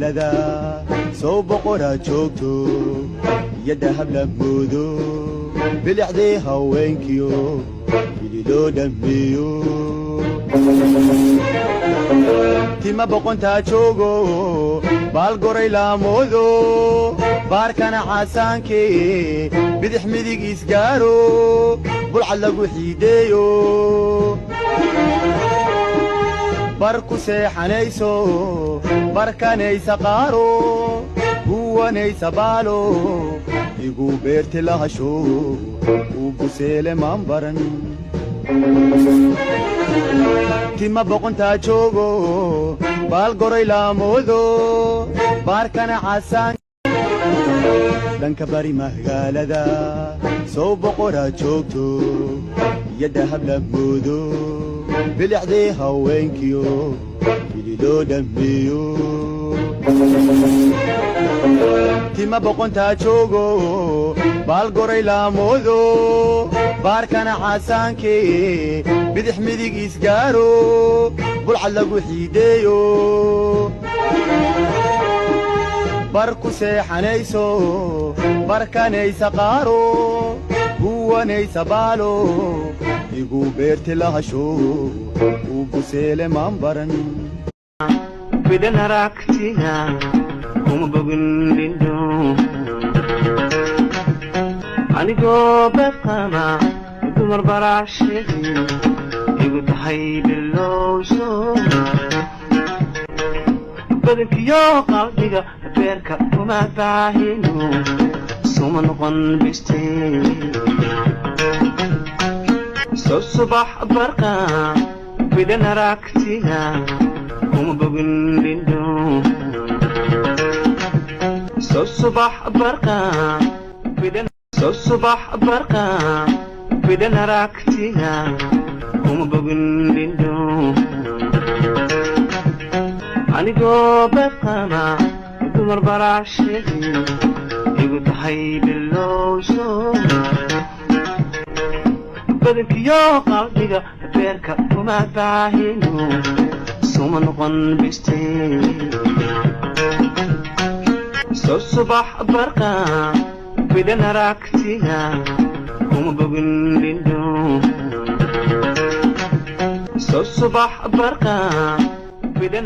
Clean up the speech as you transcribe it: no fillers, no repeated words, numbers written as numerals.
لذا صوب قرى جوجتو يدها بلمودو بالعديها وينكيو يلو دميو تيما بقونتا جوجو بالقري لامودو باركان عسانكي بدح مديق إسقارو بالعلقو حيديو barku seexanayso barkanaysa qaaro huwanaysa baalo igu beerti lahasho ugu seele maan baran tima boqontaa joogo baal goray laamoodo baarkana casaan dhanka bari magaalada soo boqoraa joogto yadda hablamoodo بالعديها وينكيو يلو دميو تيما بقونتا جوجو بالقري لامودو باركان عسانكي بدح مديق إسقارو بالعلقو حيديو باركو سيحانيسو باركانيسا قارو huwanaysa baalo igu beerti lahasho ugu seele maan baran bidan aragtina kuma bogin lindo anigoo badqama dumar baraashadi igu tahay bilowso badankiyo qalbiga beerka kuma baahino suma noqon bistay صباح برقا بدن راكتنا هم بقول لندو صباح برقا بدن صباح برقا بدن راكتنا هم بقول لندو أنا جو برقا ما دمر براشدي يقول تحي باللوشو بدنكيو قلبيga beerka kuma baahino suma noqon bistay subax barqa bidan aragtina kuma bogin lindo subax barqa bidan